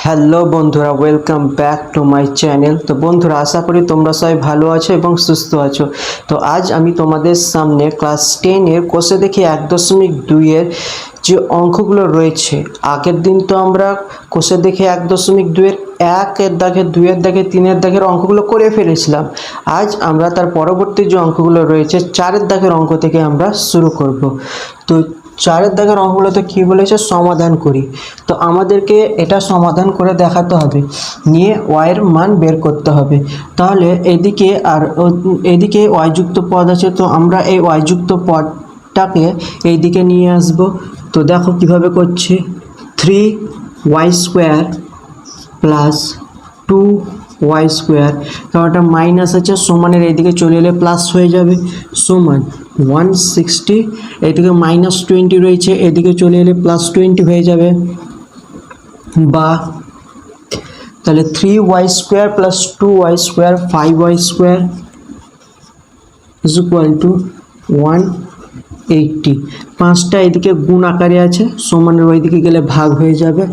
Hello বন্ধুরা, welcome back to my channel. তো বন্ধুরা, আশা করি তোমরা সবাই ভালো আছো এবং সুস্থ আছো। তো আজ আমি তোমাদের সামনে ক্লাস 10-এর কোষে দেখি 1.2-এর যে অঙ্কগুলো রয়েছে, আগের দিন তো আমরা কোষে দেখে 1.2-এর 1-এর দাগে, 2-এর দাগে, 3-এর দাগের অঙ্কগুলো করে ফেলেছিলাম। আজ আমরা তার পরবর্তী যে অঙ্কগুলো রয়েছে 4-এর দাগের অঙ্ক থেকে আমরা শুরু করব। তো 4-এর দাগের অঙ্কগুলোতে কী বলেছে, সমাধান করি। তো আমাদেরকে এটা সমাধান করে দেখাতে হবে, নিয়ে ওয়াইয়ের মান বের করতে হবে। তাহলে এদিকে আর এদিকে ওয়াইযুক্ত পদ আছে, তো আমরা এই ওয়াইযুক্ত পদটাকে এইদিকে নিয়ে আসব। তো দেখো কিভাবে করছি, 3y² প্লাস 2y², কারণ এটা মাইনাস আছে, সমানের এইদিকে চলে এলে প্লাস হয়ে যাবে, সমান 160, এইদিকে -20 রয়েছে, এদিকে চলে এলে +20 হয়ে যাবে। বা তাহলে 3y² plus 2y² 5y² is equal two 180। 5টা এদিকে গুণ আকারে আছে, সমানের ওইদিকে গেলে ভাগ হয়ে যাবে।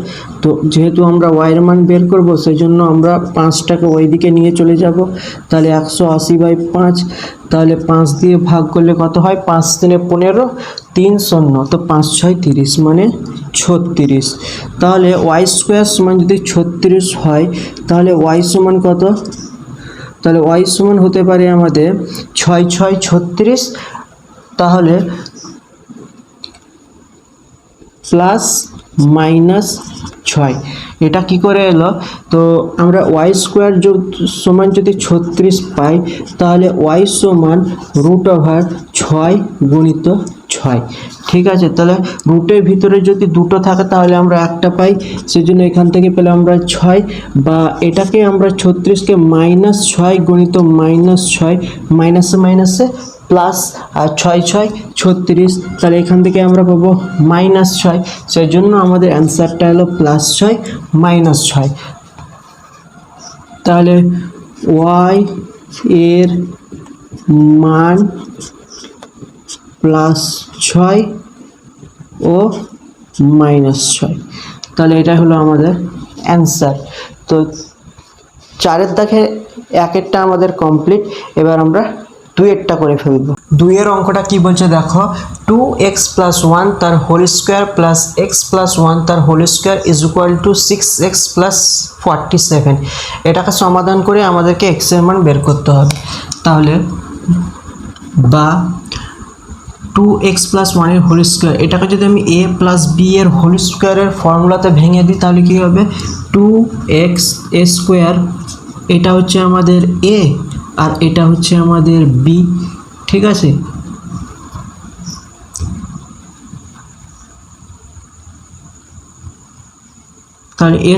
তো যেহেতু আমরা ওয়াইয়ের মান বের করব, সেই জন্য আমরা 5টাকে ওইদিকে নিয়ে চলে যাব। তাহলে 180/5, তাহলে 5 দিয়ে ভাগ করলে কত হয়, 5 3 15, 3 শূন্য, তো 5 6 30 মানে 36। তাহলে y² সমান যদি 36 হয়, তাহলে y সমান কত, তাহলে y সমান হতে পারে আমাদের 6 6 36, তাহলে +-6। এটা কি করে এলো, তো আমরা y² সমান যদি 36 পাই, তাহলে y সমান √6 গুণিত 6। ঠিক আছে, তাহলে রুটের ভিতরে যদি দুটো থাকে তাহলে আমরা একটা পাই, সেজন্য এখান থেকে পেলে আমরা 6। বা এটাকে আমরা 36কে -6 গুণিত -6, মাইনাসে মাইনাসে প্লাস, আর 6 6 36, তাহলে এখান থেকে আমরা পাবো -6। সেই জন্য আমাদের অ্যান্সারটা হলো +6 -6। তাহলে y এর মান +6 ও -6, তাহলে এটা হলো আমাদের অ্যান্সার। তো 4-এর দাগে 1-এরটা আমাদের কমপ্লিট। এবার আমরা 2-এরটা করে ফেলবো। 2-এর অঙ্কটা কি বলছে দেখো, 2x + 1 তার হোল স্কোয়ার প্লাস x + 1 তার whole square is equal to 6x + 47। এটাকে সমাধান করে আমাদেরকে x এর মান বের করতে হবে। তাহলে বা 2x + 1 এর হোল স্কোয়ার, এটাকে যদি আমি a + b এর হোল স্কোয়ারের ফর্মুলাতে ভেঙে দিই, তাহলে কী হবে, 2x² এটা হচ্ছে আমাদের a, আর এটা হচ্ছে আমাদের b। ঠিক আছে, তাহলে a²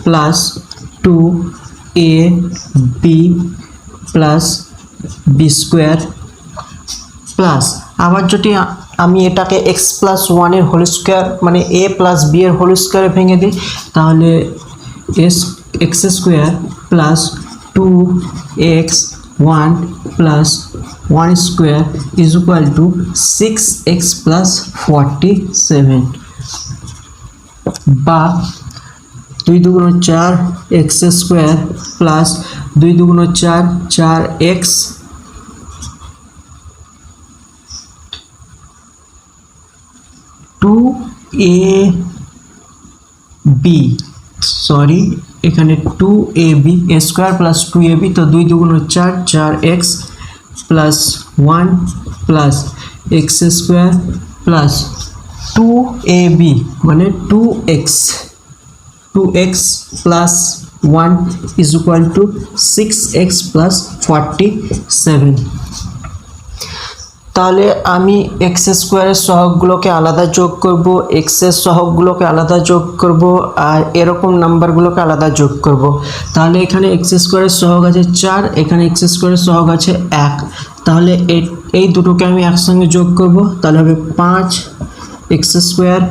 plus 2ab plus b² plus, আবার যদি আমি এটাকে x + 1 এর হোল স্কোয়ার মানে a + b এর হোল স্কোয়ারে ভেঙে দিই, তাহলে x² plus 2x1 plus 1² is equal to 6x + 47। বা 2 2 4 x² প্লাস 2 2 4 4x সরি এখানে 2ab a² প্লাস 2ab, তো 2 2 4 4x plus 1 plus x² plus 2ab মানে 2x plus 1 is equal to 6x + 47। তাহলে আমি x² এর সহগগুলোকে আলাদা যোগ করব, x এর সহগগুলোকে আলাদা যোগ করব, আর এরকম নাম্বারগুলোকে আলাদা যোগ করব। তাহলে এখানে x² এর সহগ আছে 4, এখানে x² এর সহগ আছে 1। তাহলে এই দুটোকে আমি একসঙ্গে যোগ করব, তাহলে হবে 5x²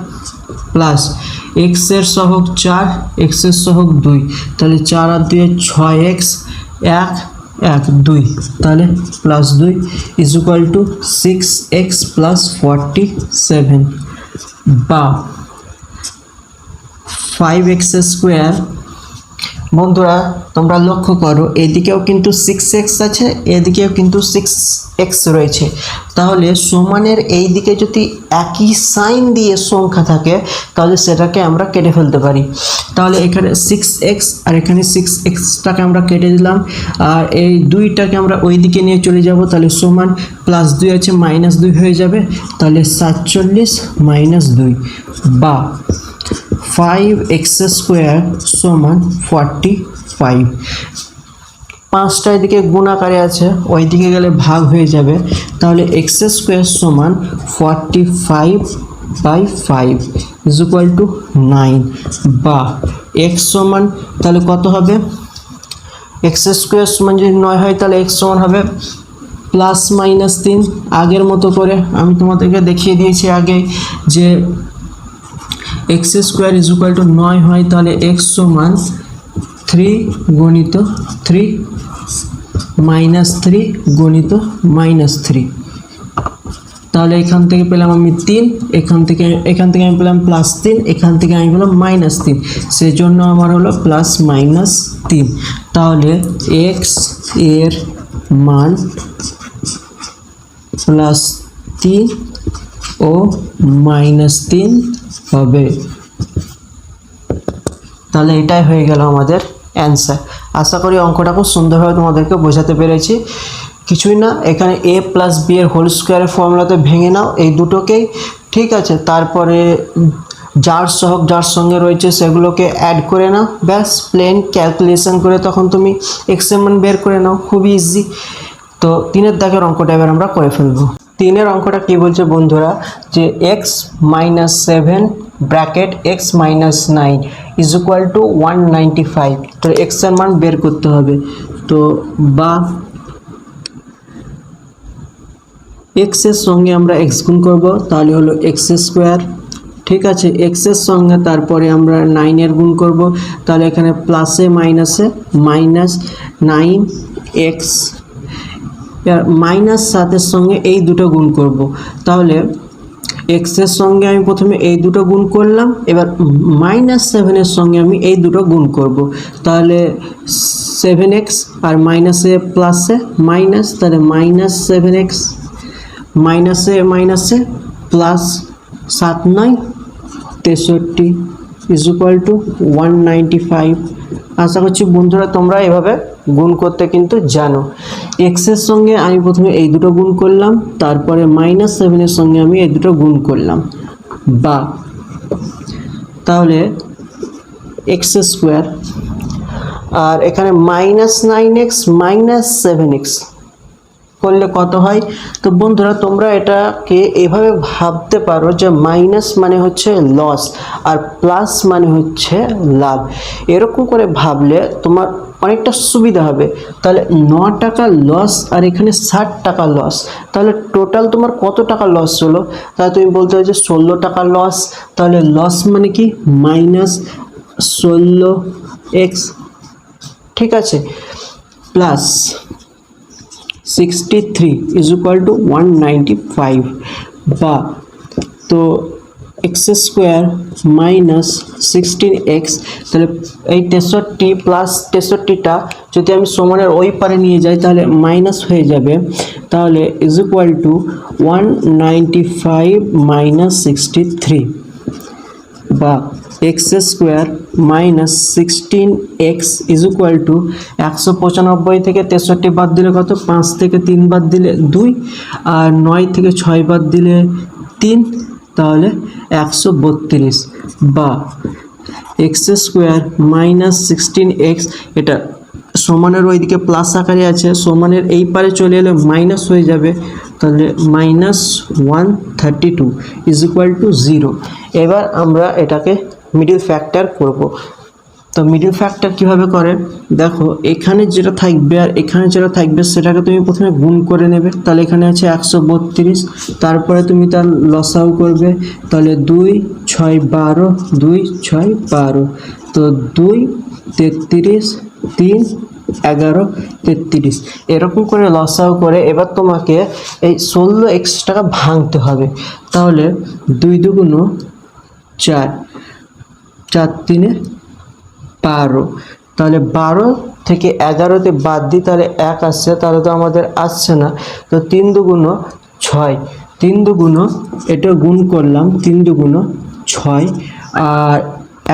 প্লাস x এর সহগ 4, x এর সহগ 2, তাহলে 4 আর 2 6x, 1 1 2, তাহলে +2 ইজ ইকুয়াল টু 6x + 47। বা 5x²। বন্ধুরা তোমরা লক্ষ্য করো এদিকেও কিন্তু 6x আছে, এদিকেও কিন্তু 6x রয়েছে। তাহলে সমানের এই দিকে যদি একই সাইন দিয়ে সংখ্যা থাকে তাহলে সেটাকে আমরা কেটে ফেলতে পারি। তাহলে এখানে 6x আর এখানে 6xটাকে আমরা কেটে দিলাম, আর এই 2টাকে আমরা ওই দিকে নিয়ে চলে যাব। তাহলে সমান +2 আছে -2 হয়ে যাবে। তাহলে 47 - 2 বা 5x² সমান 45। 5টা এদিকে গুণ আকারে আছে, ওই দিকে গেলে ভাগ হয়ে যাবে। তাহলে x² সমান 45/5 = 9 বা x সমান তাহলে কত হবে? x² সমান যদি 9 হয় তাহলে x সমান হবে +-3। আগের মতো করে আমি তোমাদেরকে দেখিয়ে দিয়েছি আগে যে x² = 9 হয় তাহলে x সমান 3 × 3 -3 × -3। তাহলে এখান থেকে পেলাম আমি 3, এখান থেকে আমি পেলাম +3, এখান থেকে আমি পেলাম -3, সেই জন্য আমার হলো +-3। তাহলে x এর মান +3 ও -3 হবে। তাহলে এটাই হয়ে গেল আমাদের অ্যান্সার। আশা করি অঙ্কটা খুব সুন্দরভাবে তোমাদেরকে বোঝাতে পেরেছি। কিছুই না, এখানে a + b এর হোল স্কোয়ারের ফর্মুলাতে ভেঙে নাও এই দুটোকেই, ঠিক আছে। তারপরে যার সহগ যার সঙ্গে রয়েছে সেগুলোকে অ্যাড করে নাও, ব্যাস প্লেন ক্যালকুলেশন করে তখন তুমি x এর মান বের করে নাও, খুবই ইজি। তো 3-এর দাগের অঙ্কটা এবার আমরা করে ফেলবো। 3-এর অঙ্কটা কি বলছে বন্ধুরা, যে x - 7 ব্র্যাকেট x - 9 = 195। তো x এর মান বের করতে হবে। তো বা x এর সঙ্গে আমরা x গুণ করব, তাহলে হলো x², ঠিক আছে। x এর সঙ্গে তারপরে আমরা 9 এর গুণ করব, তাহলে এখানে প্লাসে মাইনাসে -9x, -7-এর সঙ্গে এই দুটো গুণ করব। তাহলে x এর সঙ্গে আমি প্রথমে এই দুটো গুণ করলাম, এবার -7-এর সঙ্গে আমি এই দুটো গুণ করব। তাহলে 7x আর মাইনাসে প্লাসে মাইনাস, তাহলে -7x মাইনাসে মাইনাসে +7×9 = 63 = 195। আশা করছি বন্ধুরা তোমরা এভাবে গুণ করতে কিন্তু জানো। x এর সঙ্গে আমি প্রথমে এই দুটো গুণ করলাম, তারপরে -7-এর সঙ্গে আমি এই দুটো গুণ করলাম, বা তাহলে x² আর এখানে -9x - 7x করলে কত হয়? তো বন্ধুরা তোমরা এটাকে এভাবে ভাবতে পারো যে মাইনাস মানে হচ্ছে লস আর প্লাস মানে হচ্ছে লাভ। এরকম করে ভাবলে তোমার অনেকটা সুবিধা হবে। তাহলে 9 টাকা লস আর এখানে 60 টাকা লস, তাহলে টোটাল তোমার কত টাকা লস হলো? তাহলে তুমি বলতে হবে যে 16 টাকা লস। তাহলে লস মানে কি? -16x, ঠিক আছে, প্লাস 63 = 195 বা তো x² - 16x। তাহলে এই 63 + 63টা যদি আমি সমানের ওই পারে নিয়ে যাই তাহলে মাইনাস হয়ে যাবে। তাহলে = 195 - 63 বা x² - 16x = 195 থেকে 63 বাদ দিলে কত? 5 থেকে 3 বাদ দিলে 2, আর 9 থেকে 6 বাদ দিলে 3, তাহলে 132 বা x² - 16x। এটা সমানের ওইদিকে প্লাস আকারে আছে, সমানের এই পারে চলে এলে মাইনাস হয়ে যাবে। তাহলে -132 = 0। এবার আমরা এটাকে মিডল ফ্যাক্টর করব। তো মিডল ফ্যাক্টর কিভাবে করে দেখো, এখানে যেটা থাকবে আর এখানে যেটা থাকবে সেটাকে তুমি প্রথমে গুণ করে নেবে। তাহলে এখানে আছে 132, তারপরে তুমি তার লসাগু করবে। তাহলে 2 × 6 = 12, 2 × 6 = 12, তো 2 33, 3 11 33, এরকম করে লসাগু করে এবার তোমাকে এই 16xটাকে ভাঙতে হবে। তাহলে 2 × 2 = 4, 4 3 12, তাহলে 12 থেকে 11তে বাদ দিই তাহলে 1 আসছে, তাহলে তো আমাদের আসছে না। তো 3 দুগুণ 6, 3 দুগুণ এটা গুণ করলাম, 3 দুগুণ 6, আর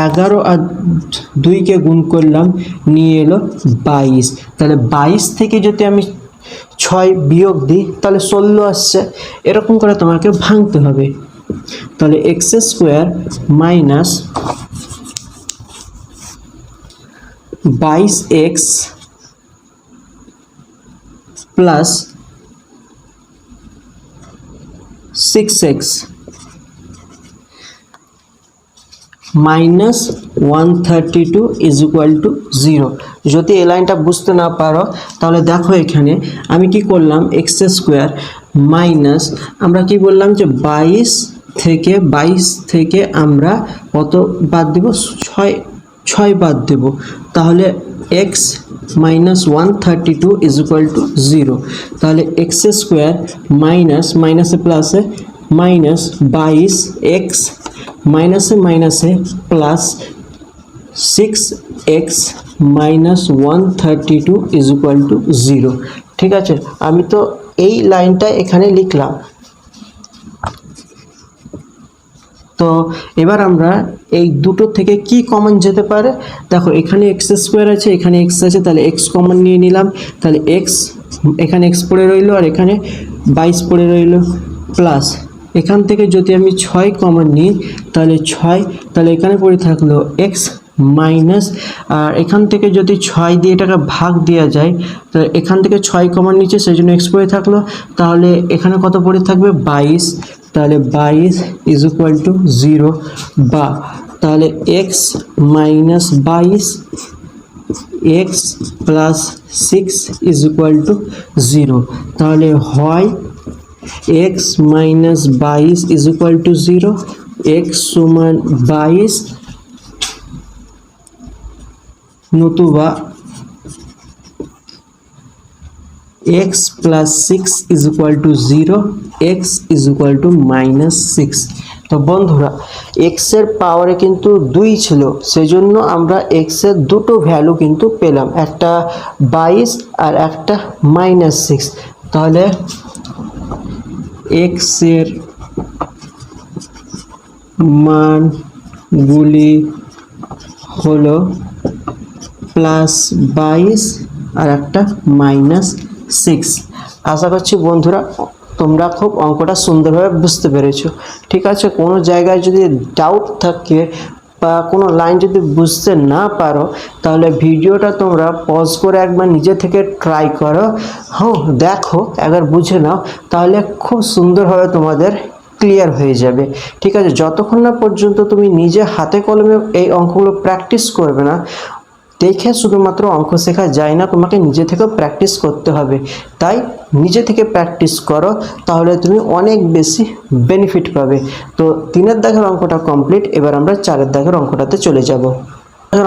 11 আর 2কে গুণ করলাম, নিয়ে এলো 22। তাহলে 22 থেকে যদি আমি 6 বিয়োগ দিই তাহলে 16 আসছে। এরকম করে তোমাকে ভাঙতে হবে। তাহলে x square minus 22x plus 6x minus 132 is equal to 0। যদি এই লাইনটা বুঝতে না পারো তাহলে দেখো এখানে আমি কি করলাম, এক্স স্কোয়ার মাইনাস আমরা কি বললাম যে 22 থেকে আমরা কত বাদ দেব, 6 বাদ দেব, তাহলে x minus 132 is equal to 0। তাহলে এক্স স্কোয়ার মাইনাস মাইনাসে প্লাসে মাইনাস 22x মাইনাসে মাইনাসে plus 6x minus 132 is equal to 0। ঠিক আছে, আমি তো এই লাইনটা এখানে লিখলাম। তো এবার আমরা এই দুটো থেকে কি কমন যেতে পারে, দেখো এখানে এক্স স্কোয়ার আছে, এখানে এক্স আছে, তাহলে এক্স কমন নিয়ে নিলাম। তাহলে এক্স, এখানে এক্স পড়ে রইলো আর এখানে 22 পড়ে রইলো, প্লাস এখান থেকে যদি আমি 6 কমন নিই তাহলে 6, তাহলে এখানে পড়ে থাকলো এক্স মাইনাস, আর এখান থেকে যদি 6 দিয়ে এটাকে ভাগ দেওয়া যায়, তো এখান থেকে 6 কমন নিচ্ছে সেই জন্য এক্স পড়ে থাকলো, তাহলে এখানে কত পড়ে থাকবে 22। তাহলে 22 ইজ ইকুয়াল টু 0, বা তাহলে x minus 22 x plus 6 is equal to 0। তাহলে হয় x minus 22 is equal to 0, x সমান 22, নতুবা x plus 6 is equal to 0, x is equal two minus 6। তো বন্ধুরা x এর পাওয়ারে কিন্তু 2 ছিল, সেজন্য আমরা x এর দুটো ভ্যালু কিন্তু পেলাম, একটা 22 আর একটা মাইনাস 6। তাহলে x এর মানগুলি হলো প্লাস 22 আর একটা মাইনাস 6। আশা করছি বন্ধুরা তোমরা খুব অঙ্কটা সুন্দরভাবে বুঝতে পেরেছো। ঠিক আছে, কোনো জায়গায় যদি ডাউট থাকে বা কোনো লাইন যদি বুঝতে না পারো তাহলে ভিডিওটা তোমরা পজ করে একবার নিজে থেকে ট্রাই করো, হ্যাঁ দেখো একবার বুঝে নাও, তাহলে খুব সুন্দরভাবে তোমাদের ক্লিয়ার হয়ে যাবে। ঠিক আছে, যতক্ষণ না পর্যন্ত তুমি নিজে হাতে কলমে এই অঙ্কগুলো প্র্যাকটিস করবে না, দেখে শুধুমাত্র অঙ্ক শেখা যায় না, তোমাকে নিজে থেকেও প্র্যাকটিস করতে হবে। তাই নিজে থেকে প্র্যাকটিস করো, তাহলে তুমি অনেক বেশি বেনিফিট পাবে। তো 3 দাগের অঙ্কটা কমপ্লিট, এবার আমরা 4 দাগের অঙ্কটাতে চলে যাব।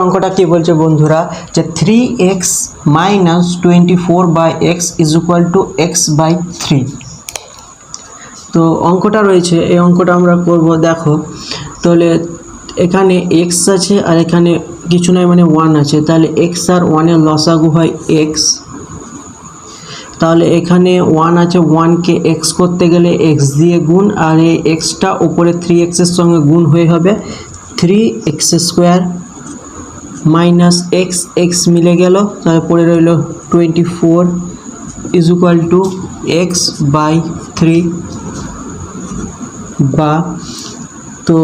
অঙ্কটা কি বলছে বন্ধুরা, যে 3x minus 24/x is equal to x by 3। তো অঙ্কটা রয়েছে, এই অঙ্কটা আমরা করব। দেখো তাহলে এখানে x আছে আর এখানে কিছু নয় মানে 1 আছে, তাহলে x আর 1 এর লসাগু হয় x। তাহলে এখানে 1 আছে, 1কে x করতে গেলে x দিয়ে গুণ, আর এই xটা উপরে 3x এর সঙ্গে গুণ হয়ে হবে 3x square minus x, x মিলে গেল, তারপরে রইল 24 is equal to x by 3, বা তো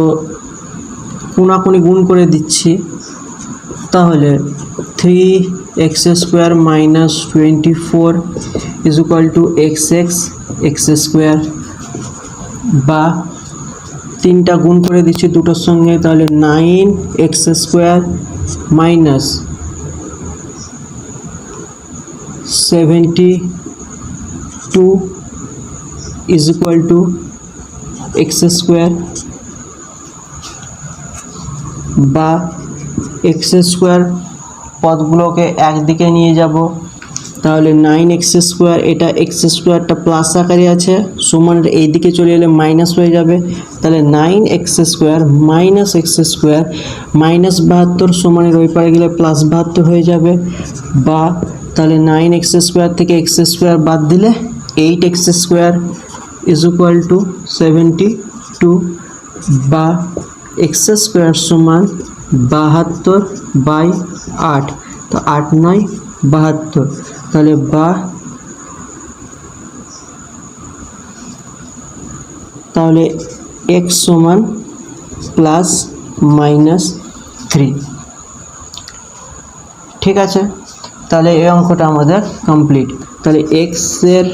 কোনাকুনি গুণ করে দিচ্ছি, তাহলে 3x square minus 24 is equal to x square, বা 3টা গুণ করে দিচ্ছি দুটোর সঙ্গে, তাহলে 9x square minus 72 is equal to x square, বা x স্কোয়ার পদগুলোকে একদিকে নিয়ে যাব, তাহলে 9x², এটা x²টা প্লাস আকারে আছে, সমান এই দিকে চলে এলে মাইনাস হয়ে যাবে। তাহলে 9x² মাইনাস x² মাইনাস 72 সমানের ওই পারে গেলে প্লাস 72 হয়ে যাবে। বা তাহলে 9x² থেকে x² বাদ দিলে 8x² ইজ ইকুয়াল টু 72, বা x² সমান 72/8। তো 8 9 72, তাহলে তাহলে x সমান প্লাস মাইনাস 3। ঠিক আছে, তাহলে এই অঙ্কটা আমাদের কমপ্লিট। তাহলে x এর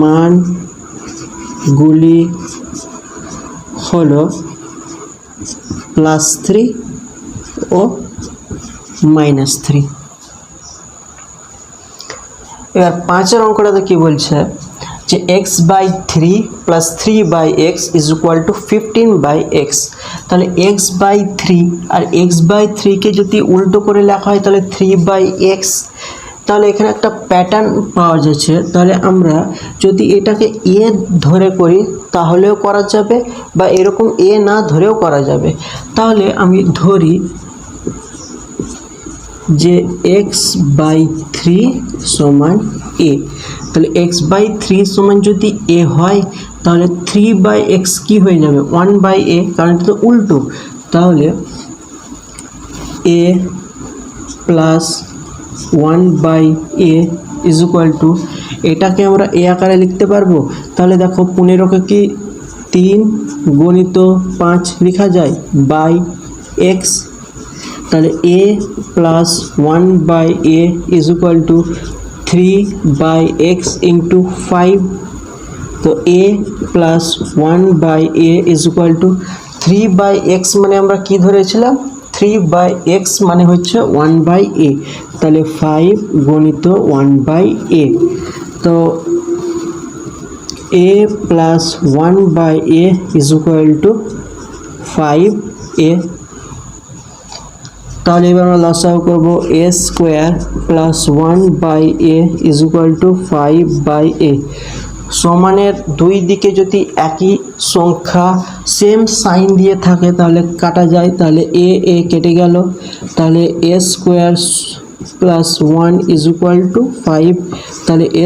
মানগুলি হলো +3 ও -3। এবার 5 এর অঙ্কটাতে কি বলছে যে x/3 + 3/x is equal two 15/x। তাহলে x/3 আর x/3 কে যদি উল্টো করে লেখা হয় তাহলে 3/x। তাহলে এখানে একটা প্যাটার্ন পাওয়া যাচ্ছে। তাহলে আমরা যদি এটাকে এ ধরে করি তাহলেও করা যাবে, বা এরকম এ না ধরেও করা যাবে। তাহলে আমি ধরি যে x/3 সমান a। তাহলে x/3 সমান যদি a হয় তাহলে 3/x কি হয়ে যাবে 1/a, কারণ এটা তো উল্টো। তাহলে a plus 1/a is equal two, এটাকে আমরা a আকারে লিখতে পারবো। তাহলে দেখো 15কে কি 3 গুণিত 5 লেখা যায় বাই x। তাহলে a plus 1/a is equal two 3/x into 5। তো a plus 1/a is equal two 3/x, মানে আমরা কি ধরেছিলাম 3/x মানে হচ্ছে 1/a। তাহলে 5 গুণিত 1/a। তো a plus 1/a is equal two 5a। তাহলে এবার আমরা লসাগু করব a² plus 1/a is equal two 5/a। সমানের দুই দিকে যদি একই সংখ্যা সেম সাইন দিয়ে থাকে তাহলে কাটা যায়। তাহলে a কেটে গেল। তাহলে a² plus 1 is equal two 5। তাহলে a²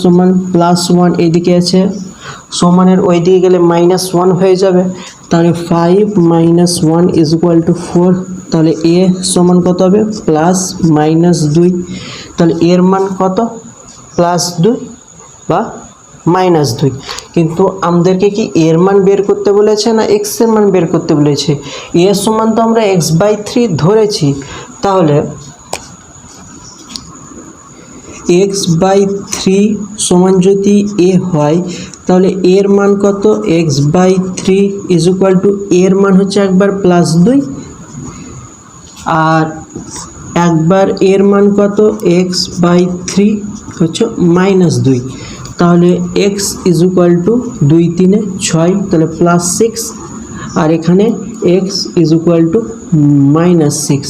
সমান প্লাস 1 এইদিকে আছে, সমানের ওই দিকে গেলে -1 হয়ে যাবে। তাহলে 5 - 1 ইজ ইকুয়াল টু 4। তাহলে a সমান কত হবে +-2। তাহলে এর মান কত +2 বা -2। কিন্তু আমাদেরকে কি এর মান বের করতে বলেছে না x এর মান বের করতে বলেছে? a সমান তো আমরা x/3 ধরেছি। তাহলে x/3 সমান যদি a হয় তাহলে এর মান কত x/3 ইজ ইকুয়াল টু, এর মান হচ্ছে একবার +2 আর একবার এর মান কত x/3 হচ্ছে -2। তাহলে x ইজ ইকুয়াল টু 2 3 6, তাহলে +6, আর এখানে x ইজ ইকুয়াল টু -6।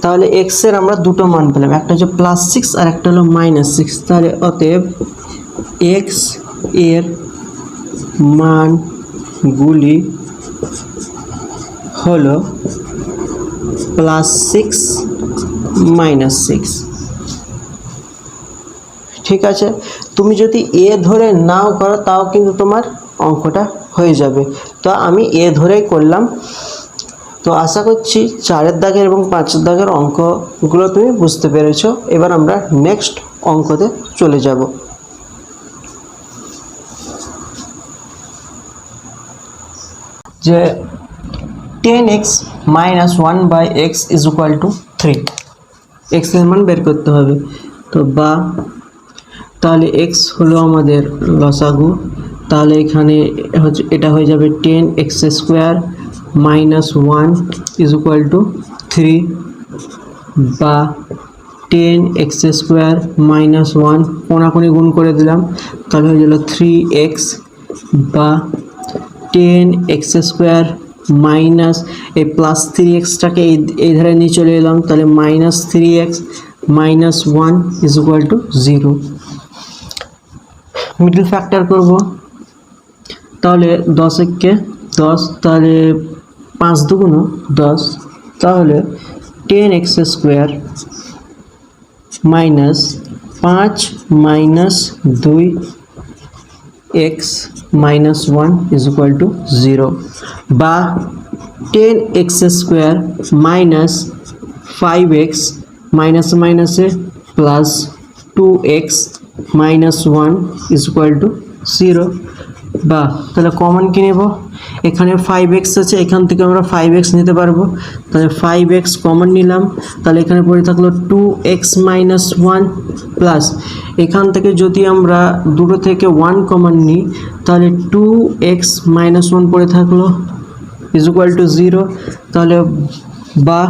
তাহলে x এর আমরা দুটো মান পেলাম, একটা হচ্ছে +6 আর একটা হলো -6। তাহলে অতএব x এর মানগুলি হলো +6 -6। ঠিক আছে, তুমি যদি a ধরে নাও করো তাও কিন্তু তোমার অঙ্কটা হয়ে যাবে। তো আমি a ধরেই করলাম। তো আশা করছি 4 দাগের এবং 5 দাগের অঙ্কগুলো তুমি বুঝতে পেরেছো। এবার আমরা নেক্সট অঙ্কতে চলে যাব। যে 10x - 1/x is equal two 3। x এর মান বের করতে হবে। তো বা তাহলে x হলো আমাদের লসাগু। তাহলে এখানে হচ্ছে এটা হয়ে যাবে 10x² - 1 ইজ ইকুয়াল টু 3, বা 10x² - 1 কোনাকুনি গুণ করে দিলাম, তাহলে হয়ে গেল 3x, বা 10x² মাইনাস এই প্লাস 3x-টাকে এই ধারে নিয়ে চলে এলাম, তাহলে minus 3x minus 1 is equal to 0। Middle factor করব, তাহলে 10 একে 10, তাহলে 5 দুগুণ 10, তাহলে 10x square minus 5 minus 2x minus 1 is equal to 0, বা 10x square minus 5x minus মাইনাসে plus 2x minus 1 is equal to 0। বা তাহলে কমন কি নেব, এখানে 5x আছে, এখান থেকে আমরা 5x নিতে পারবো, তাহলে 5x কমন নিলাম, তাহলে এখানে পড়ে থাকলো 2x মাইনাস 1 প্লাস এখান থেকে যদি আমরা দুটো থেকে 1 কমন নিই তাহলে 2x মাইনাস 1 পড়ে থাকলো ইজ ইকুয়াল টু 0। তাহলে বা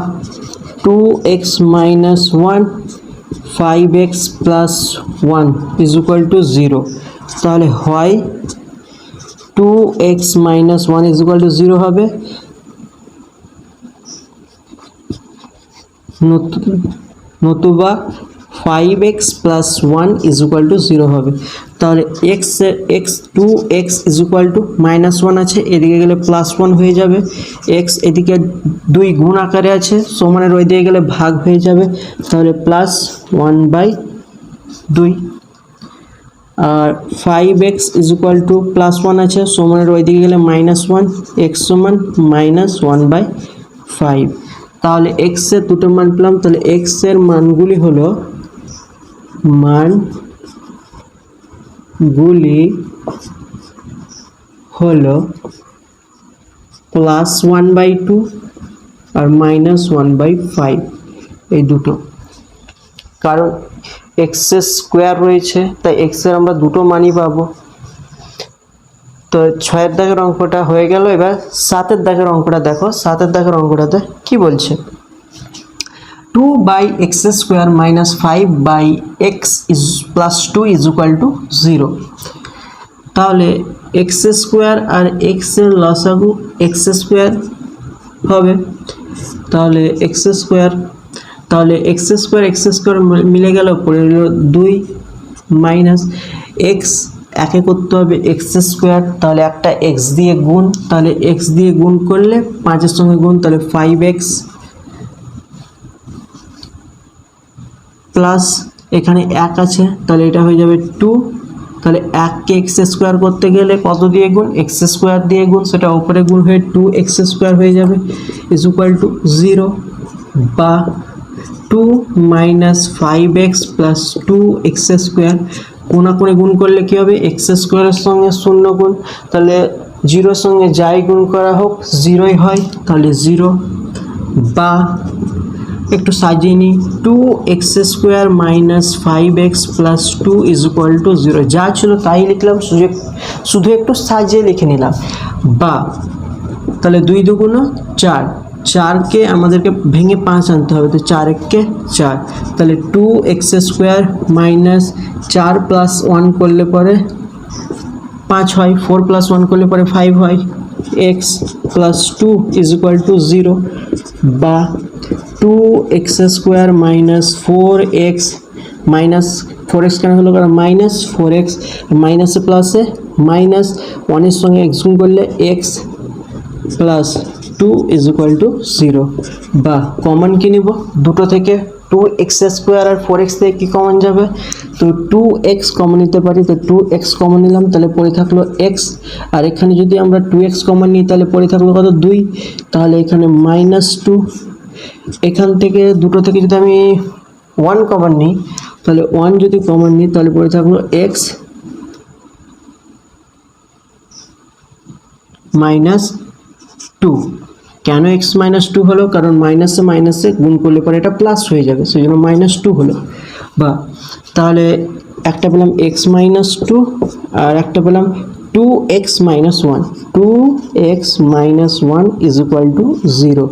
2x minus 1 5x plus 1 is equal to 0, তাহলে হয় 2x minus 1 is equal to 0 হবে, নতুবা 5x plus 1 is equal to 0 হবে। তাহলে x 2x is equal two minus 1 আছে, এদিকে গেলে প্লাস 1 হয়ে যাবে, x এদিকে 2 গুণ আকারে আছে, সমানের ওই দিকে গেলে ভাগ হয়ে যাবে, তাহলে প্লাস 1/2। আর 5x is equal to plus 1 আছে, সমানের ওই দিকে গেলে মাইনাস 1, x সমান মাইনাস 1/5। তাহলে x এর দুটো মান পেলাম, তাহলে x এর মানগুলি হলো প্লাস 1/2 আর মাইনাস 1/5, এই দুটো, কারণ x এর স্কোয়ার রয়েছে তাই x এর আমরা দুটো মানই পাবো। তো 6 দাগের অঙ্কটা হয়ে গেল। এবার 7 দাগের অঙ্কটা দেখো, 7 দাগের অঙ্কটাতে কি বলছে, 2/x square minus 5/x is plus 2 is equal to 0। তাহলে x স্কোয়ার আর x এর লসাগু x স্কোয়ার হবে, তাহলে x স্কোয়ার মিলে গেল, পড়ে গেল 2 মাইনাস x একে করতে হবে x স্কোয়ার, তাহলে একটা x দিয়ে গুণ, তাহলে x দিয়ে গুণ করলে 5-এর সঙ্গে গুণ, তাহলে 5x প্লাস এখানে 1 আছে, তাহলে এটা হয়ে যাবে 2, তাহলে 1কে x স্কোয়ার করতে গেলে কত দিয়ে গুণ, x স্কোয়ার দিয়ে গুণ, সেটা উপরে গুণ হয়ে 2x স্কোয়ার হয়ে যাবে ইজ ইকুয়াল টু 0, বা 2 minus 5x plus 2x square কোনা করে গুণ করলে কি হবে, x স্কোয়ারের সঙ্গে 0 গুণ, তাহলে 0 সঙ্গে যাই গুণ করা হোক 0ই হয়, তাহলে 0, বা একটু সাজিয়ে নিই 2x square minus 5x plus 2 is equal to 0, যা ছিল তাই লিখলাম, শুধু একটু সাজিয়ে লিখে নিলাম। বা তাহলে 2 দুগুণ 4, 4কে আমাদেরকে ভেঙে 5 আনতে হবে, তো 4 4, তাহলে 2x স্কোয়ার মাইনাস 4 প্লাস 1 করলে পরে 5 হয়, 4 প্লাস 1 করলে পরে 5 হয়, x plus 2 is equal to 0, বা 2x square minus 4x minus 4x কেন হলো, কারণ মাইনাস 4x মাইনাসে প্লাসে মাইনাস 1-এর সঙ্গে x গুণ করলে x plus 2 is equal to 0, বা কমন কি নিব, দুটো থেকে 2x স্কোয়ার আর 4x থেকে কি কমন যাবে, তো 2x কমন নিতে পারি, তো 2x কমন নিলাম, তাহলে পড়ে থাকলো x, আর এখানে যদি আমরা 2x কমন নিই তাহলে পড়ে থাকলো কত 2, তাহলে এখানে মাইনাস 2, এখান থেকে দুটো থেকে যদি আমি 1 কমন নিই তাহলে 1 যদি কমন নিই তাহলে পড়ে থাকলো x মাইনাস 2। কেন x মাইনাস 2 হলো, কারণ মাইনাসে মাইনাসে গুণ করলে পরে এটা প্লাস হয়ে যাবে, সেই জন্য মাইনাস 2 হলো। বা তাহলে একটা পেলাম x মাইনাস 2 আর একটা পেলাম 2x minus 1, 2x minus 1 is equal to 0,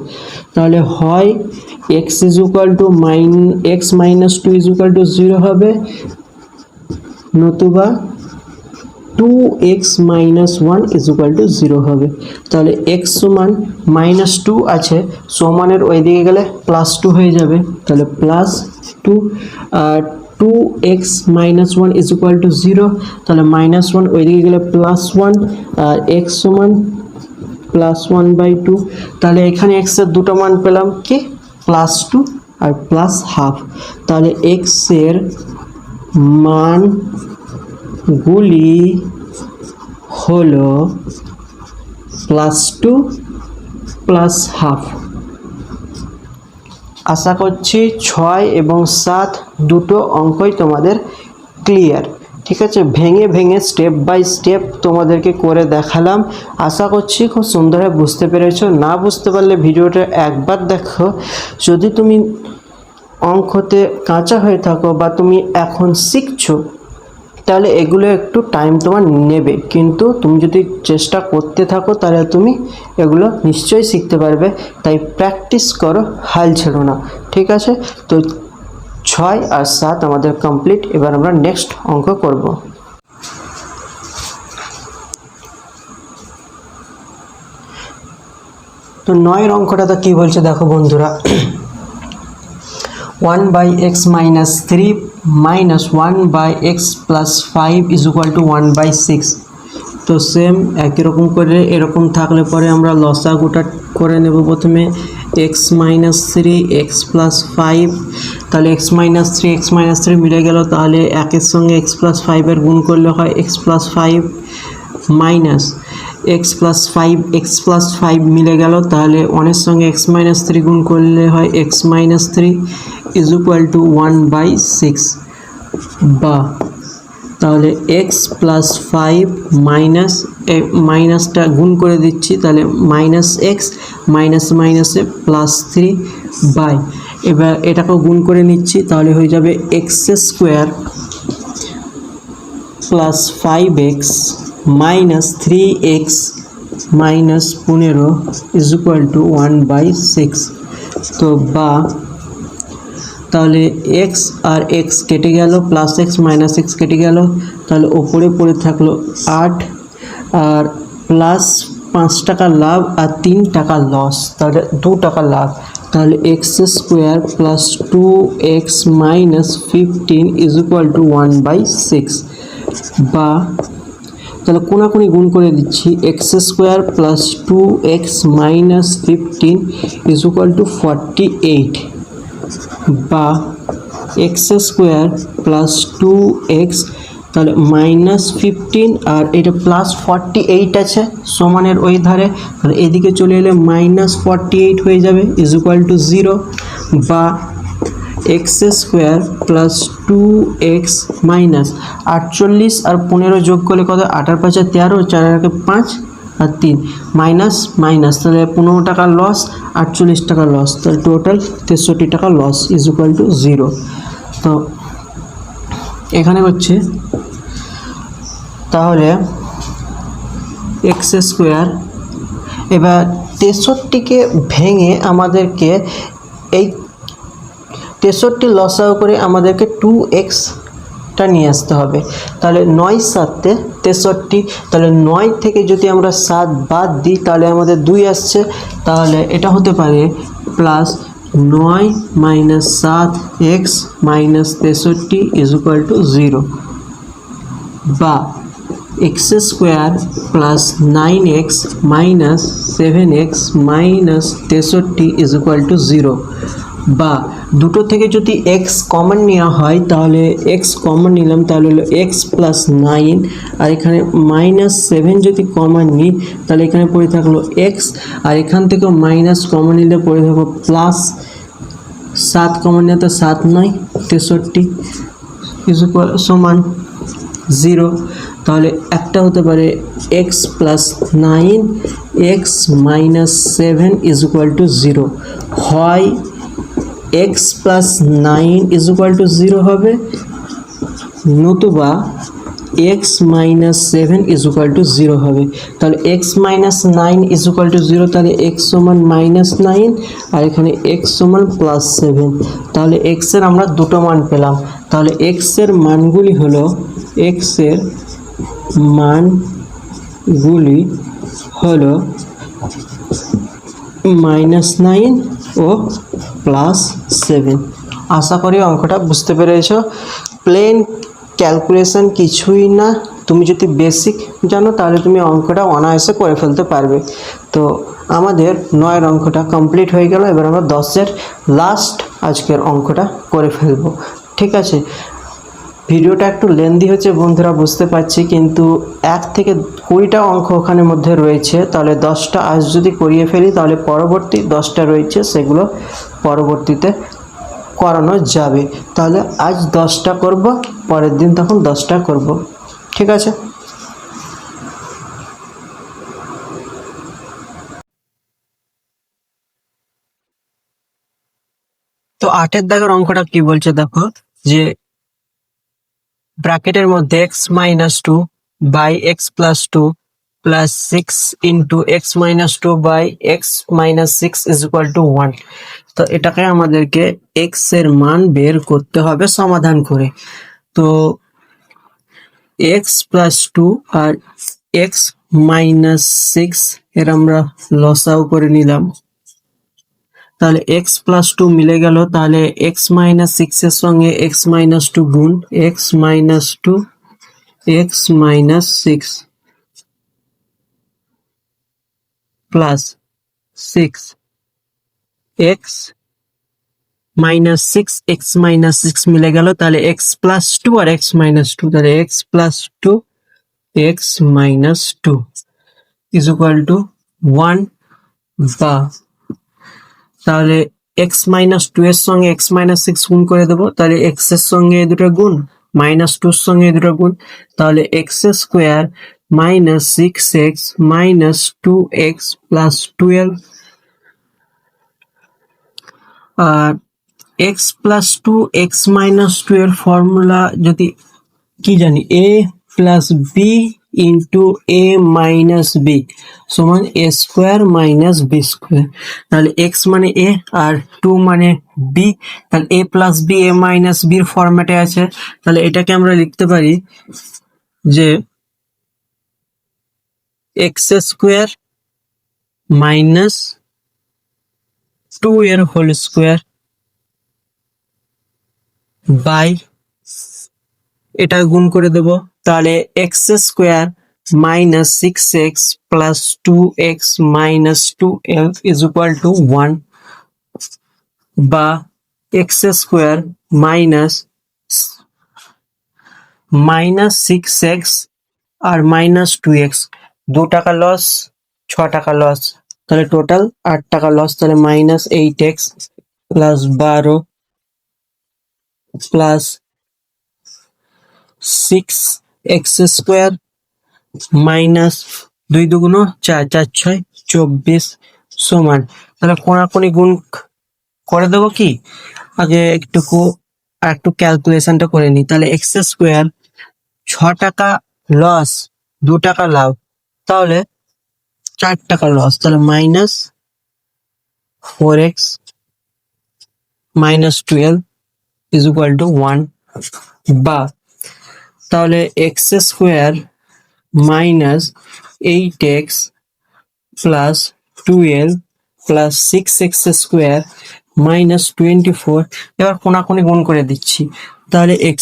তাহলে হয় x is equal to x minus 2 is equal to 0 হবে, নতুবা 2x minus 1 is equal to 0 হবে। তাহলে x সমান -2 আছে, সমানের ওই দিকে গেলে +2 হয়ে যাবে, তাহলে +2 আর 2x minus 1 is equal to 0, তাহলে -1 ওই দিকে গেলে +1 আর x সমান +1/2। তাহলে এখানে x এর দুটো মান পেলাম কি +2 আর +1/2। তাহলে x এর মানগুলি হলো +2 +1/2। আশা করছি 6 এবং 7 দুটো অঙ্কই তোমাদের ক্লিয়ার। ঠিক আছে, ভেঙে ভেঙে স্টেপ বাই স্টেপ তোমাদেরকে করে দেখালাম। আশা করছি খুব সুন্দরভাবে বুঝতে পেরেছো। না বুঝতে পারলে ভিডিওটা একবার দেখো। যদি তুমি অঙ্কতে কাঁচা হয়ে থাকো বা তুমি এখন শিখছো, তাহলে এগুলো একটু টাইম তোমার নেবে, কিন্তু তুমি যদি চেষ্টা করতে থাকো তাহলে তুমি এগুলো নিশ্চয়ই শিখতে পারবে। তাই প্র্যাকটিস করো, হাল ছেড়ো না। ঠিক আছে, তো 6 আর 7 আমাদের কমপ্লিট। এবার আমরা নেক্সট অঙ্ক করব। তো 9 অঙ্কটা তো কী বলছে দেখো বন্ধুরা, 1/x minus 3 minus 1/x plus 5 is equal to 1/6। তো সেম একই রকম করে এরকম থাকলে পরে আমরা লসাগুটা করে নেব। প্রথমে x minus 3 x plus 5, তাহলে x minus 3 মিলে গেল, তাহলে একের সঙ্গে x plus 5 এর গুণ করলে হয় x plus 5 minus x plus 5 মিলে গেল, তাহলে 1 এর সঙ্গে x minus 3 গুণ করলে হয় x minus 3 is equal to 1/6। বা তাহলে x plus 5 মাইনাস মাইনাসটা গুণ করে দিচ্ছি, তাহলে -x মাইনাসে +3 বাই, এবার এটাকেও গুণ করে নিচ্ছি, তাহলে হয়ে যাবে x² plus 5x minus 3x minus 15 is equal two 1/6। তো বা তাহলে x আর x কেটে গেল, +x -x কেটে গেল, তাহলে ওপরে পড়ে থাকলো 8 আর প্লাস 5 টাকা লাভ আর 3 টাকা লস, তাহলে 2 টাকা লাভ। তাহলে x² plus 2x minus 15 is equal two 1/6। বা তাহলে কোনাকুনি গুণ করে দিচ্ছি, x² plus 2x minus 15 is equal two 48। বা x² প্লাস 2x, তাহলে -15 আর এটা +48 আছে সমানের ওই ধারে, তাহলে এদিকে চলে এলে -48 হয়ে যাবে ইজ ইকুয়াল টু 0। বা x² প্লাস 2x মাইনাস 48 আর 15 যোগ করলে কত, 8 আর 5 13, 4 আর 5 আর 3 মাইনাস মাইনাস, তাহলে 15 টাকা লস, 48 টাকা লস, তাহলে টোটাল 63 টাকা লস ইজ ইকুয়াল টু 0। তো এখানে হচ্ছে তাহলে x², এবার 63কে ভেঙে আমাদেরকে এই 63 লসাও করে আমাদেরকে 2xটা নিয়ে আসতে হবে। তাহলে 9 7 63, তাহলে 9 থেকে যদি আমরা 7 বাদ দিই তাহলে আমাদের 2 আসছে, তাহলে এটা হতে পারে plus 9 minus 7x minus 63 is equal to 0। বা x² plus 9x minus 7x minus 63 is equal to 0। বা দুটো থেকে যদি x কমন নেওয়া হয়, তাহলে x কমন নিলাম, তাহলে হলো x প্লাস 9, আর এখানে -7 যদি কমন নিই তাহলে এখানে পড়ে থাকলো x, আর এখান থেকেও মাইনাস কমন নিলে পড়ে থাকবো প্লাস 7 কমন নিয়ে, তো 7 9 63 ইজ ইকুয়াল সমান 0। তাহলে একটা হতে পারে x plus 9 x minus 7 is equal to 0, হয় x plus 9 is equal to 0 হবে, নতুবা x minus 7 is equal to 0 হবে। তাহলে x minus 9 is equal to 0, তাহলে x সমান -9 আর এখানে x সমান +7। তাহলে x এর আমরা দুটো মান পেলাম। তাহলে x এর মানগুলি হলো x এর মানগুলি হলো -9 ও +7। আশা করি অঙ্কটা বুঝতে পেরেছ। প্লেন ক্যালকুলেশন কিছুই না, তুমি যদি বেসিক জানো তাহলে তুমি অঙ্কটা অনায়াসে করে ফেলতে পারবে। তো আমাদের 9 অঙ্কটা কমপ্লিট হয়ে গেল। এবার আমরা 10-এর লাস্ট আজকের অঙ্কটা করে ফেলবো। ঠিক আছে, ভিডিওটা একটু লেন্দি হচ্ছে বন্ধুরা, বুঝতে পারছি, কিন্তু 1 থেকে 20টা অঙ্ক ওখানের মধ্যে রয়েছে। তাহলে 10টা আজ যদি করিয়ে ফেলি তাহলে পরবর্তী 10টা রয়েছে সেগুলো পরবর্তীতে করানো যাবে। তাহলে আজ 10টা করব, পরের দিন তখন 10টা করব। ঠিক আছে। তো 8-এর দাগের অঙ্কটা কি বলছে দেখো, যে ব্র্যাকেটের মধ্যে x-2 by x+2 plus 6 into x-2 by x-6 is equal to 1। তো এটাকে আমাদেরকে x এর মান বের করতে হবে সমাধান করে। তো x+2 আর x-6 এর আমরা লসাও করে নিলাম। তাহলে x+2 মিলে গেল, তাহলে x-6 এর সঙ্গে x-2 গুণ x-2 x-6 plus 6 x-6 x-6 মিলে গেল, তাহলে x+2 আর x-2, তাহলে x+2 x-2 is equal to 1, বা তাহলে x-2 এর সঙ্গে x-6 গুণ করে দেবো, তাহলে x এর সঙ্গে এই দুটো গুণ, -2 এর সঙ্গে এই দুটো গুণ, তাহলে x² - 6x - 2x প্লাস 12। আর x+2 x-2 এর ফর্মুলা যদি কি জানি, a plus B into a minus B সমান a² মাইনাস b²। তাহলে x মানে a আর 2 মানে b, তাহলে a plus B a minus বির ফরম্যাটে আছে। তাহলে এটাকে আমরা লিখতে পারি যে x² মাইনাস 2 এর হোল স্কোয়ার বাই, এটা গুণ করে দেব, তাহলে x² minus 6x plus 2x minus 2l is equal to 1, বা x² মাইনাস 6x আর মাইনাস 2x, 2 টাকা লস 6 টাকা লস, তাহলে টোটাল 8 টাকা লস। তাহলে -8x plus 12 plus 6x² minus 2 দুগুণ 4, 4 6 24 সমান, তাহলে কোনাকুনি গুণ করে দেবো কি, আগে একটু ক্যালকুলেশনটা করে নিই। তাহলে x² 6 টাকা লস 2 টাকা লাভ, তাহলে 4 টাকা লস, তাহলে -4x - 12 ইজ ইকুয়াল টু 1, বা তাহলে x² minus 8x plus 12 plus 6x² minus 24। এবার কোনাকুনি গুণ করে দিচ্ছি, তাহলে x²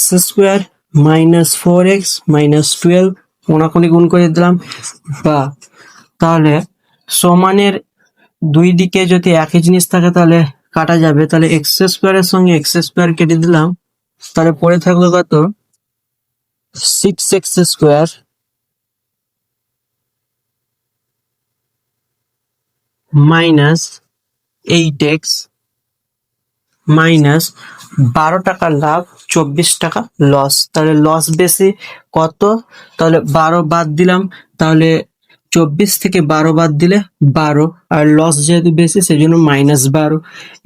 মাইনাস 4x মাইনাস 12 কোনাকুনি গুণ করে দিলাম, বা তাহলে সমানের দুই দিকে যদি একই জিনিস থাকে তাহলে কাটা যাবে, তাহলে x² এর সঙ্গে x² কেটে দিলাম, তাহলে পড়ে থাকলো কত, 6x² মাইনাস 8x মাইনাস 12 টাকা লাভ 24 টাকা লস। তাহলে লস বেশি কত, তাহলে 12 বাদ দিলাম, তাহলে 24 থেকে 12 বাদ দিলে 12, আর লস যেহেতু বেশি সেই জন্য -12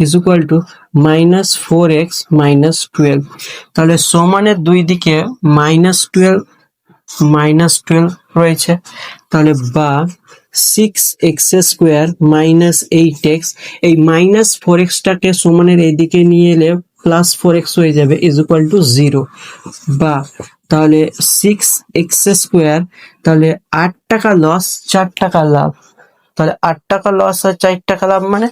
ইজ ইকুয়াল টু -4x - 12। তাহলে সমানের দুই দিকে -12 রয়েছে, তাহলে বা 6x² - 8x, এই -4x টাকে সমানের এদিকে নিয়ে এলে প্লাস 4x হয়ে যাবে ইজ ইকুয়াল টু 0, বা তাহলে 6x², তাহলে 8 টাকা লস 4 টাকা লাভ, তাহলে 8 টাকা লস আর 4 টাকা লাভ মানে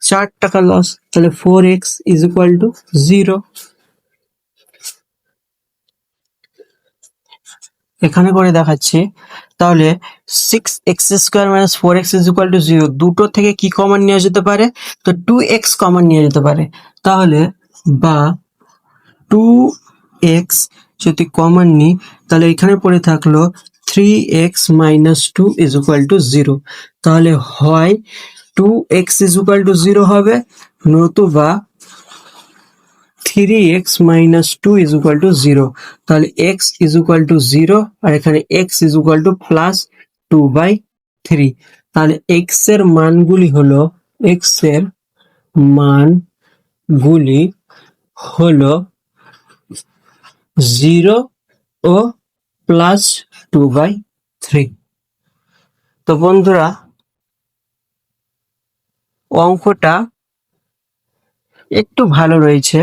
4 টাকা লস, তাহলে 4x ইজ ইকুয়াল টু 0। এখানে করে দেখাচ্ছি, তাহলে 6x² minus 4x is equal to 0, দুটো থেকে কি কমন নেওয়া যেতে পারে, তো 2x কমন নিয়ে যেতে পারে, তাহলে বা 2x যদি কমন নিই তাহলে এখানে পড়ে থাকলো 3x minus 2 is equal to 0, তাহলে হয় 2x ইজ ইকুয়াল টু 0 হবে, নতুবা 3x minus 2 is equal to 0, তাহলে x ইজ ইকুয়াল টু 0 আর এখানে x is equal to plus 2/3, তাহলে x এর মানগুলি হলো মানগুলি হলো 0 ও প্লাস 2/3। তো বন্ধুরা, অঙ্কটা একটু ভালো রয়েছে,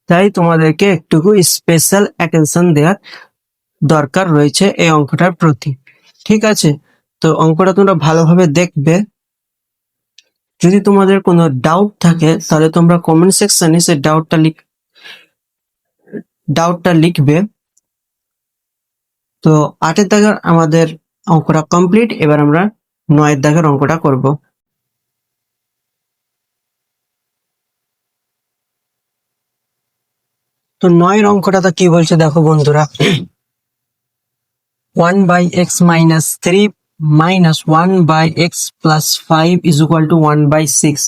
তাই তোমাদেরকে একটুকু স্পেশাল অ্যাটেনশন দেওয়ার দরকার রয়েছে এই অঙ্কটার প্রতি, ঠিক আছে? তো অঙ্কটা তোমরা ভালোভাবে দেখবে। যদি তোমাদের কোনো ডাউট থাকে তাহলে তোমরা কমেন্ট সেকশনে সেই ডাউটটা লিখবে। তো 8 দাগের আমাদের অঙ্কটা কমপ্লিট, এবার আমরা 9 দাগের অঙ্কটা করব। তো 9 অঙ্কটা কি বলছে দেখো বন্ধুরা, 1/x minus 3 minus 1/x plus 5 is equal to 1/6।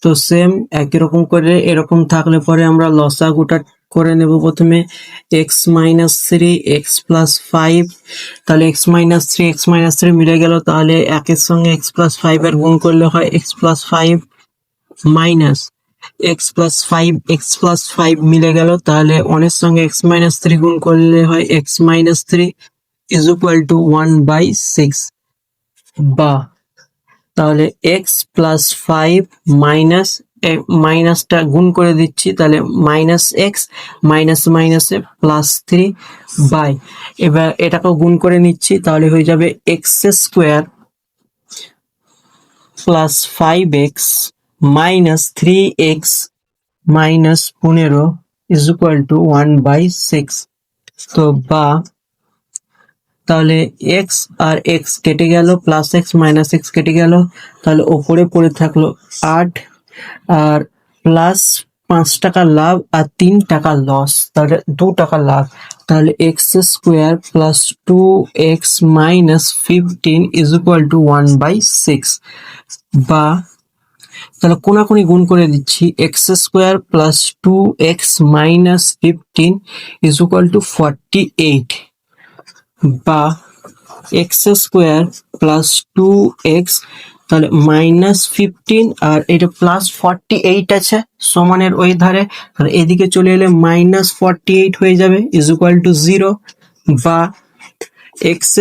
তো সেম একই রকম করে এরকম থাকলে পরে আমরা লসাগুটা করে নেব। প্রথমে x minus 3 x plus 5, তাহলে x minus 3 মিলে গেল, তাহলে একের সঙ্গে x plus 5 এর গুণ করলে হয় x plus 5 minus x plus 5 মিলে গেল, তাহলে 1 এর সঙ্গে x minus 3 গুণ করলে হয় x minus 3 is equal to 1/6, বা তাহলে x plus 5 মাইনাস মাইনাসটা গুণ করে দিচ্ছি, তাহলে মাইনাস এক্স মাইনাস মাইনাসে প্লাস 3 বাই, এবার এটাকেও গুণ করে নিচ্ছি, তাহলে হয়ে যাবে x² plus 5x minus 3x minus 15 is equal two 1/6। তো বা তাহলে x আর x কেটে গেল, প্লাস এক্স মাইনাস এক্স কেটে গেল, তাহলে ওপরে পড়ে থাকলো 8 আর প্লাস 5 টাকা লাভ আর 3 টাকা লস, তাহলে 2 টাকা লাভ, তাহলে x² plus 2x minus 15 is equal two 1/6, বা তাহলে কোনাকুনি গুণ করে দিচ্ছি, x² plus 2x minus 15 is equal two 48, বা x² প্লাস 2x, তাহলে মাইনাস 15 আর এটা প্লাস 48 আছে সমানের ওই ধারে, তাহলে এদিকে চলে এলে মাইনাস 48 হয়ে যাবে ইজ ইকুয়াল টু 0, বা x²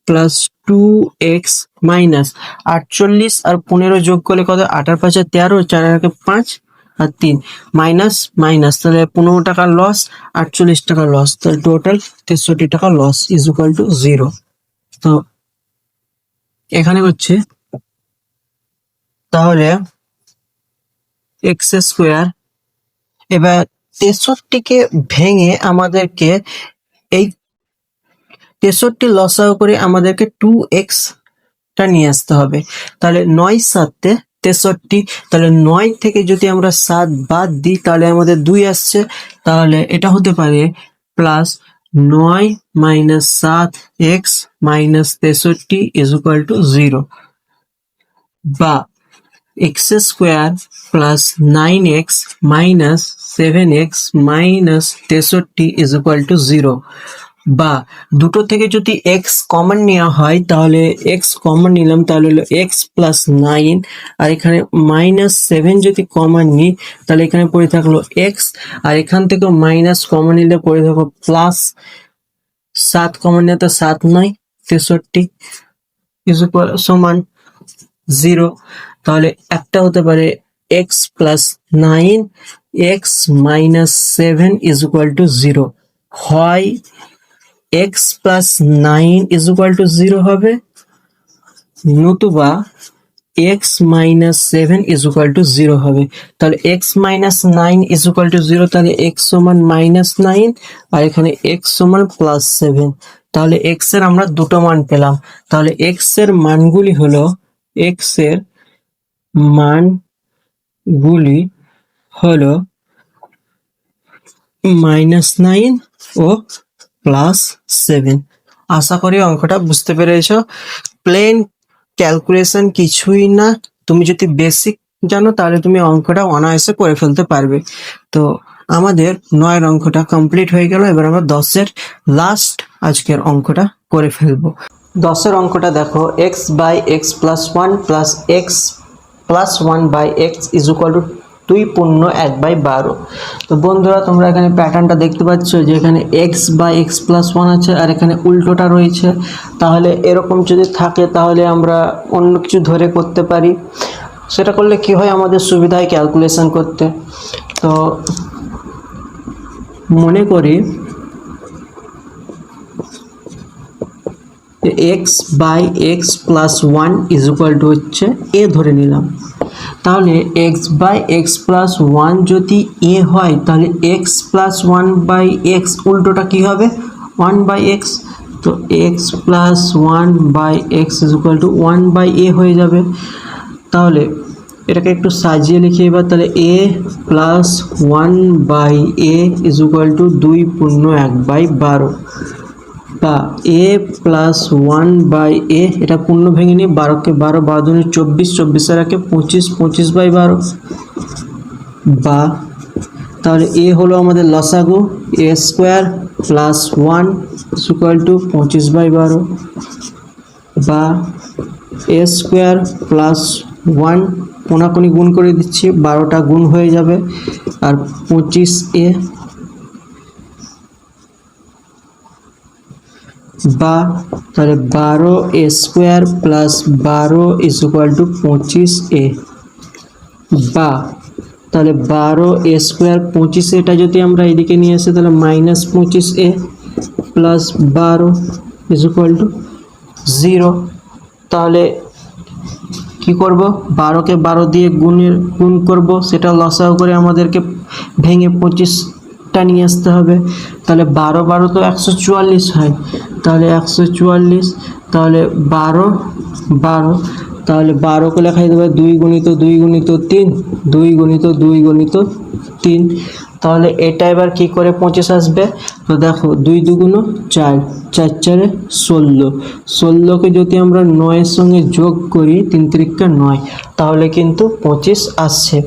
প্লাস 2x মাইনাস 48 আর 15 যোগ করলে কত, 8 আর 5 13, 4 আর 5 আর 3 মাইনাস মাইনাস, তাহলে 15 টাকা লস 48 টাকা লস, তাহলে টোটাল 63 টাকা লস ইজ ইকুয়াল টু 0। তো এখানে হচ্ছে তাহলে x², এবার 63কে ভেঙে আমাদেরকে এই 63 লসাগু করে আমাদেরকে 2x টা নিয়ে আসতে হবে, তাহলে 9 7 63, তাহলে 9 থেকে যদি আমরা 7 বাদ দিই তাহলে আমাদের 2 আসছে, তাহলে এটা হতে পারে plus 9 minus 7x minus 63 is equal to 0, বা x² plus 9x minus 7x minus 63 is equal to 0, বা দুটো থেকে যদি x কমন নেওয়া হয় তাহলে x কমন নিলাম, তাহলে হলো x প্লাস 9, আর এখানে মাইনাস 7 যদি কমন নিই তাহলে এখানে পড়ে থাকলো x, আর এখান থেকে মাইনাস কমন নিলে পড়ে থাকলো প্লাস 7 কমন নিলে তো 7 9 63 ইজ ইকুয়াল সমান 0, তাহলে একটা হতে পারে x plus 9 x minus 7 is equal to 0, হয় x plus 9 is equal to 0 হবে, নতুবা x minus 7 is equal to 0 হবে। তাহলে x minus 9 is equal to 0, তাহলে এক্স সমান মাইনাস 9 আর এখানে এক্স সমান প্লাস 7। তাহলে এক্স এর আমরা দুটো মান পেলাম। তাহলে এক্স এর মানগুলি হলো, এক্স এর মানগুলি হলো -9 ও +7। আশা করি অঙ্কটা বুঝতে পেরেছো। প্লেন ক্যালকুলেশন কিছুই না, তুমি যদি বেসিক জানো তাহলে তুমি অঙ্কটা অনায়াসে করে ফেলতে পারবে। তো আমাদের 9 অঙ্কটা কমপ্লিট হয়ে গেল। এবার আমরা 10-এর লাস্ট আজকের অঙ্কটা করে ফেলবো। 10-এর অঙ্কটা দেখো, X by X plus 1 plus X plus 1 by x is equal to 2.1/12। তো বন্ধুরা তোমরা এখানে প্যাটার্নটা দেখতে পাচ্ছ যে এখানে এক্স বাই এক্স প্লাস 1 আছে আর এখানে উল্টোটা রয়েছে। তাহলে এরকম যদি থাকে তাহলে আমরা অন্য কিছু ধরে করতে পারি। সেটা করলে কি হয়, আমাদের সুবিধা হয় ক্যালকুলেশন করতে। তো মনে করি X by X plus 1 is equal to হচ্ছে এ ধরে নিলাম। তাহলে এক্স বাই এক্স প্লাস 1 যদি এ হয় তাহলে এক্স প্লাস 1 বাই এক্স উল্টোটা কি হবে, 1 বাই এক্স। তো x plus 1 by x is equal to 1 by a হয়ে যাবে। তাহলে এটাকে একটু সাজিয়ে লিখি এবার। তাহলে a plus 1 by a is equal to 2.1/12, বা এ প্লাস 1 বাই এ, এটা পূর্ণ ভেঙে নিই, 12কে 12, 12 দুগুণে 24, 24 একে 25, 25/12, বা তাহলে এ হলো আমাদের লসাগু, এ স্কোয়ার প্লাস 1 ইকুয়াল টু 25/12, বা এ স্কোয়ার প্লাস 1 কোনাকুনি গুণ করে দিচ্ছি, 12টা গুণ হয়ে যাবে, আর 25a, বা তাহলে 12a square plus 12 is equal two 25a, বা তাহলে 12a স্কোয়ার 25a যদি আমরা এদিকে নিয়ে আসি তাহলে -25a plus 12 is equal to 0। তাহলে কি করব, 12কে 12 দিয়ে গুণ করব, সেটা লসাগু করে আমাদেরকে ভেঙে 25টা নিয়ে আসতে হবে। তাহলে 12 12 তো 144 হয়, তাহলে 144, তাহলে 12 12, তাহলে 12কে লেখা যেতে পারে 2 গুণিত 2 গুণিত 3, 2 গুণিত 2 গুণিত 3। তাহলে এটা এবার কি করে 25 আসবে, তো দেখো 2 2 4, 4 4 16, 16কে যদি আমরা 9 এর সঙ্গে যোগ করি 3 3 9, তাহলে কিন্তু 25 আসছে।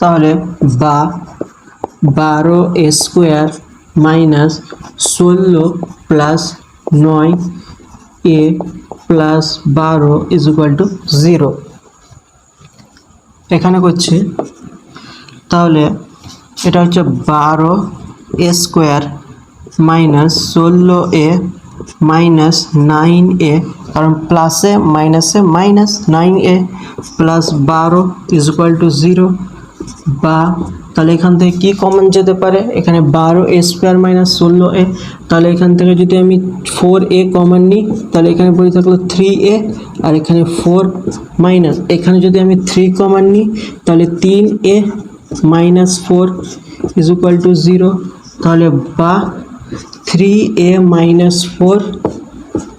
তাহলে বা 12a square minus 16 plus 9a plus 12 is equal to 0 এখানে করছি। তাহলে এটা হচ্ছে 12a square minus 16a minus 9a, কারণ প্লাসে মাইনাসে minus, 9a plus 12 is equal to 0, বা তাহলে এখান থেকে কি কমন যেতে পারে, এখানে 12a স্কোয়ার মাইনাস 16a, তাহলে এখান থেকে যদি আমি 4a কমন নিই তাহলে এখানে পড়ে থাকলো 3a, আর এখানে 4 মাইনাস, এখানে যদি আমি 3 কমন নিই তাহলে 3a minus 4 is equal to 0। তাহলে বা 3a মাইনাস 4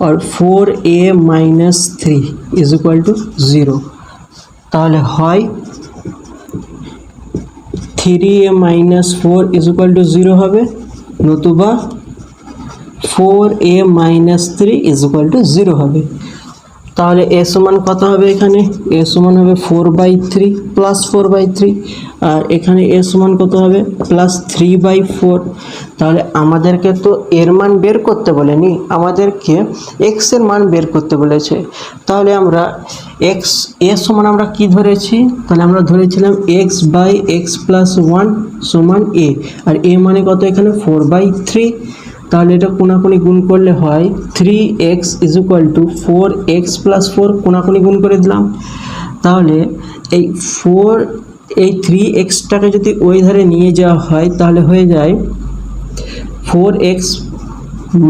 और 4a minus 3 is equal to 0। তাহলে হয় 3a minus 4 is equal to 0 হবে, নতুবা 4a minus 3 is equal to 0 হবে। তাহলে a সমান কত হবে, এখানে a সমান হবে 4/3 প্লাস 4/3, আর এখানে a সমান কত হবে প্লাস 3/4। তাহলে আমাদেরকে তো এর মান বের করতে বলেনি, আমাদেরকে x এর মান বের করতে বলেছে। তাহলে আমরা x a সমান আমরা কি ধরেছি, তাহলে আমরা ধরেছিলাম x বাই এক্স প্লাস 1 সমান a, আর a মানে কত এখানে 4/3। তাহলে এটা কোনাকুনি গুণ করলে হয় 3x is equal two 4x plus 4, কোনাকুনি গুণ করে দিলাম। তাহলে এই 3xটাকে যদি ওই ধারে নিয়ে যাওয়া হয় তাহলে হয়ে যায় 4x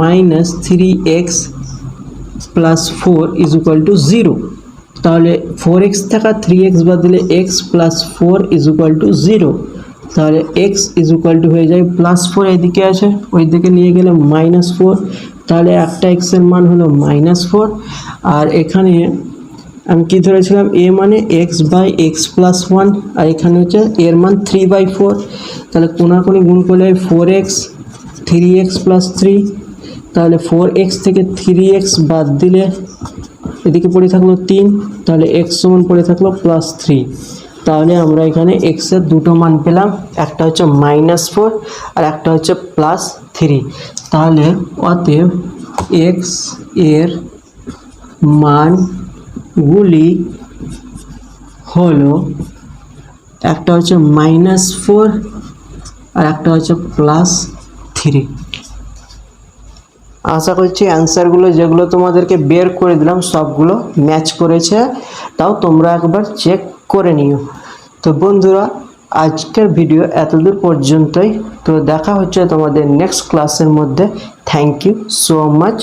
minus 3x plus 4 is equal to 0। তাহলে 4x থাকা 3x বাদ দিলে x plus 4 is equal to 0। তাহলে x ইজ ইকুয়াল টু হয়ে যায় প্লাস 4, এদিকে আছে ওই দিকে নিয়ে গেলে মাইনাস 4। তাহলে একটা x এর মান হলো মাইনাস 4। আর এখানে আমি কি ধরেছিলাম, a মানে x বাই এক্স প্লাস 1, আর এখানে হচ্ছে এর মান 3/4। তাহলে কোনাকুনি গুণ করলে 4x 3x প্লাস 3। তাহলে 4x থেকে 3x বাদ দিলে এদিকে পড়ে থাকলো 3, তাহলে x সমান পড়ে থাকলো প্লাস 3। তাহলে আমরা এখানে x এর দুটো মান পেলাম, একটা হচ্ছে -4 আর একটা হচ্ছে +3। তাহলে অতএব x এর মানগুলি হলো একটা হচ্ছে -4 আর একটা হচ্ছে +3। আশা করছি অ্যান্সারগুলো যেগুলো তোমাদেরকে বের করে দিলাম সবগুলো ম্যাচ করেছে, তাও তোমরা একবার চেক করে নিও। তো বন্ধুরা, আজকের ভিডিও এতদূর পর্যন্তই। তো দেখা হচ্ছে তোমাদের নেক্সট ক্লাসের মধ্যে। Thank you so much.